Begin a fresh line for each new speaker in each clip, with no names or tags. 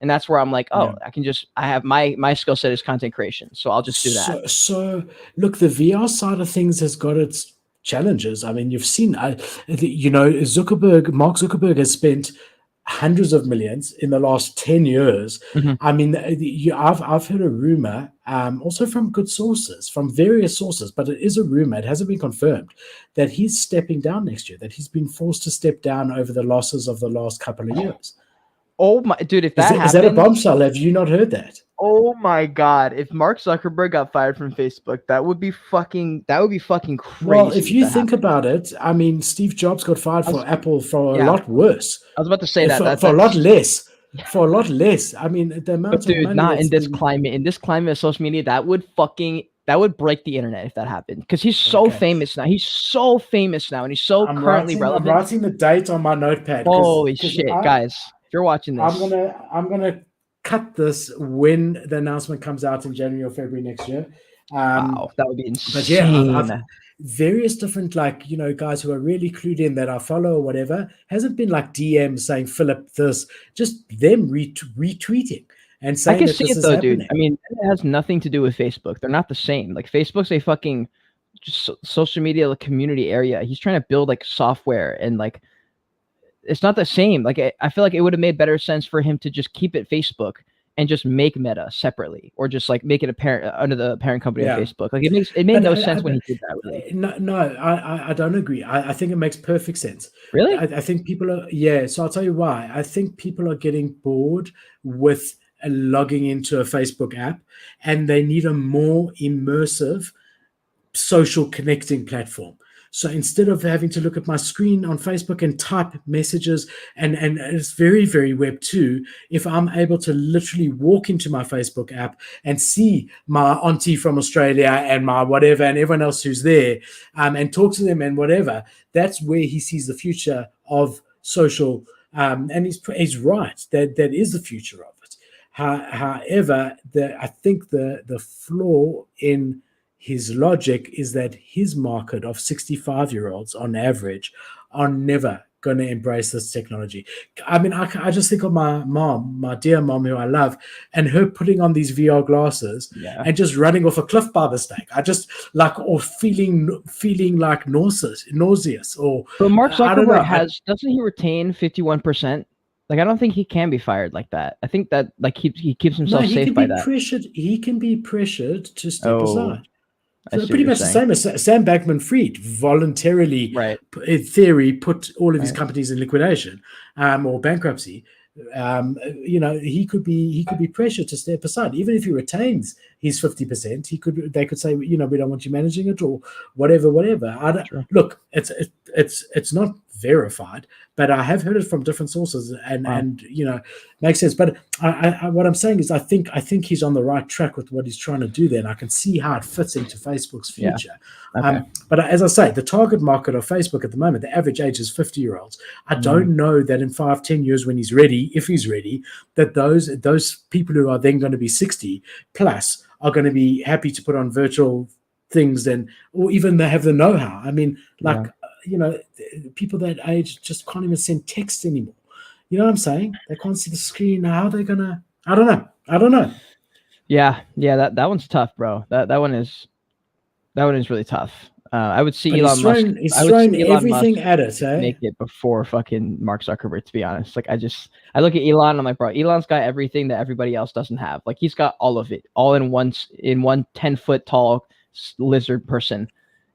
And that's where I'm like, oh, I have my skill set is content creation, so I'll just do that.
So look, the VR side of things has got its challenges. I mean, you've seen, Mark Zuckerberg has spent hundreds of millions in the last 10 years.
Mhm.
I mean, I've heard a rumor, also from good sources, from various sources, but it is a rumor, it hasn't been confirmed, that he's stepping down next year, that he's been forced to step down over the losses of the last couple of years.
Oh my dude, if that happens,
is that a bombshell? Have you not heard that?
Oh my God! If Mark Zuckerberg got fired from Facebook, that would be fucking crazy.
Well, if you think about it, I mean, Steve Jobs got fired for Apple for a lot worse.
I was about to say
for a lot less. For a lot less. I mean, the amount of money.
Not in this climate. In this climate of social media, that would break the internet if that happened. Because he's so famous now. He's so famous now, and he's so currently relevant.
I'm writing the date on my notepad.
Holy shit, guys! If you're watching this,
I'm gonna cut this when the announcement comes out in January or February next year.
Wow, that would be insane.
But yeah, I've various different, guys who are really clued in that I follow or whatever, hasn't been like DMs saying Philip this, just them retweeting and saying
I can
that
see
this
it
is
though,
happening.
dude. I mean, it has nothing to do with Facebook. They're not the same. Like Facebook's a fucking just social media community area. He's trying to build like software and like it's not the same. Like I feel like it would have made better sense for him to just keep it Facebook and just make Meta separately, or just like make it under the parent company of Facebook. Like it made no sense when he did that. Really.
No, I don't agree. I think it makes perfect sense.
Really?
I think people are So I'll tell you why. I think people are getting bored with logging into a Facebook app, and they need a more immersive social connecting platform. So instead of having to look at my screen on Facebook and type messages, and it's very, very Web2, if I'm able to literally walk into my Facebook app and see my auntie from Australia and my whatever and everyone else who's there, and talk to them and whatever, that's where he sees the future of social. And he's right. That is the future of it. However, I think the flaw in his logic is that his market of 65-year-olds on average are never going to embrace this technology. I mean, I just think of my mom, my dear mom, who I love, and her putting on these VR glasses and just running off a cliff by mistake. I just or feeling like nauseous. Or
but Mark Zuckerberg doesn't he retain 51%? Like, I don't think he can be fired like that. I think that like he keeps himself safe by that.
He can be pressured to step aside. So
pretty
much the same as Sam Bankman-Fried voluntarily, in theory, put all of his companies in liquidation or bankruptcy. He could be pressured to step aside, even if he retains his 50%. They could say, we don't want you managing it or whatever. Look, it's not verified, but I have heard it from different sources, and makes sense. But what I'm saying is, I think he's on the right track with what he's trying to do there, and I can see how it fits into Facebook's future. But as I say, the target market of Facebook at the moment, the average age is 50-year-olds. I don't know that in 5-10 years, when he's ready, if he's ready, that those people who are then going to be 60 plus are going to be happy to put on virtual things, or even they have the know-how. I mean, people that age just can't even send text anymore. You know what I'm saying? They can't see the screen. How are they gonna? I don't know.
Yeah, that one's tough, bro. That one is really tough. I would see Elon Musk.
He's throwing everything at it.
Make it before fucking Mark Zuckerberg. To be honest, like I look at Elon. I'm like, bro, Elon's got everything that everybody else doesn't have. Like he's got all of it, all in one 10-foot tall lizard person.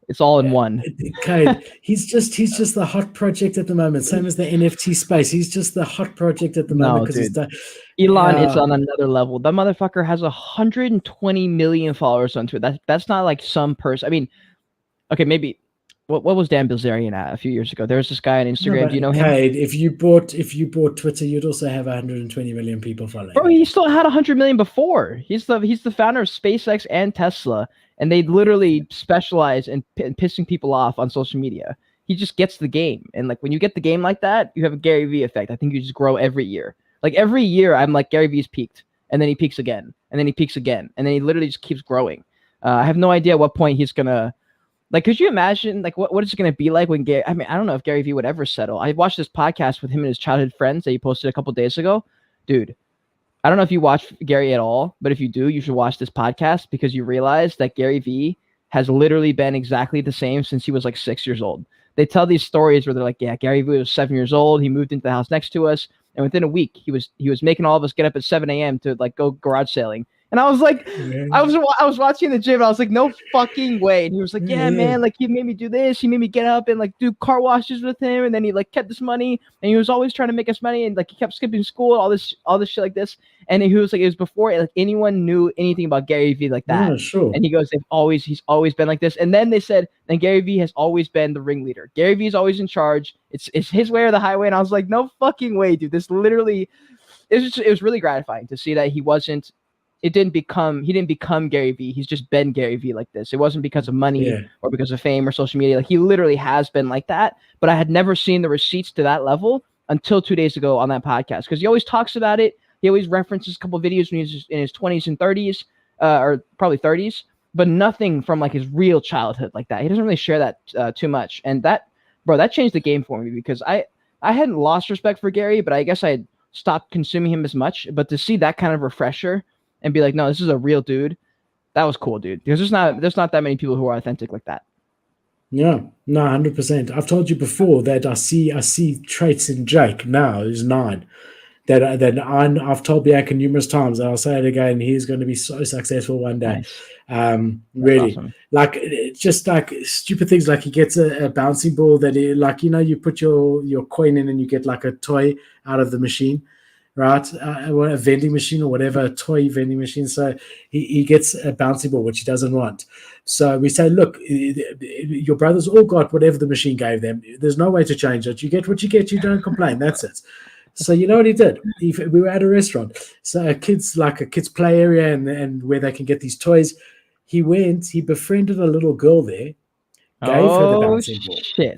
It's all in one.
Okay, he's just the hot project at the moment. Same as the NFT space. He's just the hot project at the moment because
Elon is on another level. That motherfucker has 120 million followers on Twitter. That's not like some person. I mean, okay, maybe what was Dan Bilzerian at a few years ago? There was this guy on Instagram. Do you know him?
If you bought Twitter, you'd also have 120 million people following.
Bro, he still had 100 million before. He's the founder of SpaceX and Tesla. And they literally specialize in pissing people off on social media. He just gets the game. And like when you get the game like that, you have a Gary Vee effect. I think you just grow every year. Like every year, I'm like, Gary Vee's peaked. And then he peaks again. And then he peaks again. And then he literally just keeps growing. I have no idea at what point he's going to... Like, could you imagine, like, what is it going to be like when Gary... I mean, I don't know if Gary Vee would ever settle. I watched this podcast with him and his childhood friends that he posted a couple days ago. Dude, I don't know if you watch Gary at all, but if you do, you should watch this podcast because you realize that Gary Vee has literally been exactly the same since he was like 6 years old. They tell these stories where they're like, yeah, Gary Vee was 7 years old. He moved into the house next to us. And within a week, he was making all of us get up at 7 a.m. to like go garage sailing. And I was like, I was watching the gym. And I was like, no fucking way. And he was like, yeah, man, like he made me do this. He made me get up and like do car washes with him. And then he like kept this money. And he was always trying to make us money. And like he kept skipping school, all this shit like this. And he was like, it was before like anyone knew anything about Gary Vee like that.
Yeah, sure.
And he goes, he's always been like this. And then they said, and Gary Vee has always been the ringleader. Gary Vee is always in charge. It's his way or the highway. And I was like, no fucking way, dude. This literally, it was really gratifying to see that he didn't become Gary Vee. He's just been Gary Vee like this. It wasn't because of money or because of fame or social media. Like he literally has been like that. But I had never seen the receipts to that level until 2 days ago on that podcast because he always talks about it. He always references a couple of videos when he's in his 20s and 30s, or probably 30s, but nothing from like his real childhood like that. He doesn't really share that too much. And that changed the game for me because I hadn't lost respect for Gary, but I guess I had stopped consuming him as much. But to see that kind of refresher and be like, no, this is a real dude, that was cool, dude. Because there's not that many people who are authentic like that.
Yeah, no, 100%. I've told you before that I see traits in Jake now, who's 9. That I've told Bianca numerous times, and I'll say it again. He's going to be so successful one day.
Nice.
Really,
awesome.
like just like stupid things, like he gets a bouncing ball that you put your coin in and you get like a toy out of the machine, right? A vending machine or whatever, a toy vending machine. So he gets a bouncing ball which he doesn't want. So we say, look, your brothers all got whatever the machine gave them. There's no way to change it. You get what you get. You don't complain. That's it. So you know what he did? We were at a restaurant, so a kids play area and where they can get these toys. He befriended a little girl there, gave her the bouncing ball.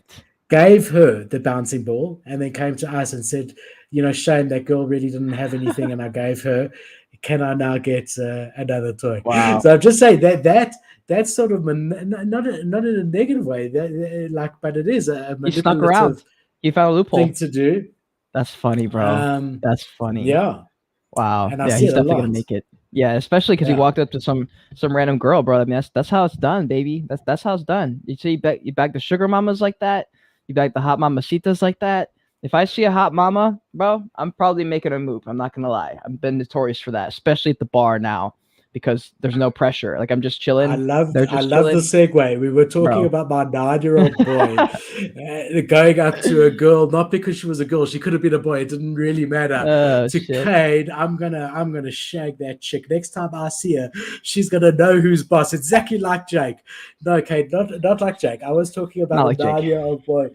Gave her the bouncing ball, and then came to us and said, Shane, that girl really didn't have anything, and I gave her. Can I now get another toy?
Wow.
So I'm just saying that's sort of not in a negative way, but it is a manipulative
he stuck around. He found a loophole
thing to do.
That's funny, bro. That's funny.
Yeah.
Wow.
And
he's definitely gonna make it. Yeah, especially because he walked up to some random girl, bro. I mean, that's how it's done, baby. That's how it's done. You see, you back the sugar mamas like that. You back the hot mamacitas like that. If I see a hot mama, bro, I'm probably making a move. I'm not gonna lie. I've been notorious for that, especially at the bar now, because there's no pressure. Like I'm just chilling.
I love the segue. We were talking about my 9-year-old boy going up to a girl, not because she was a girl. She could have been a boy. It didn't really matter. Cade, I'm gonna shag that chick. Next time I see her, she's gonna know who's boss. Exactly like Jake. No, Cade, not like Jake. I was talking about a 9-year-old boy.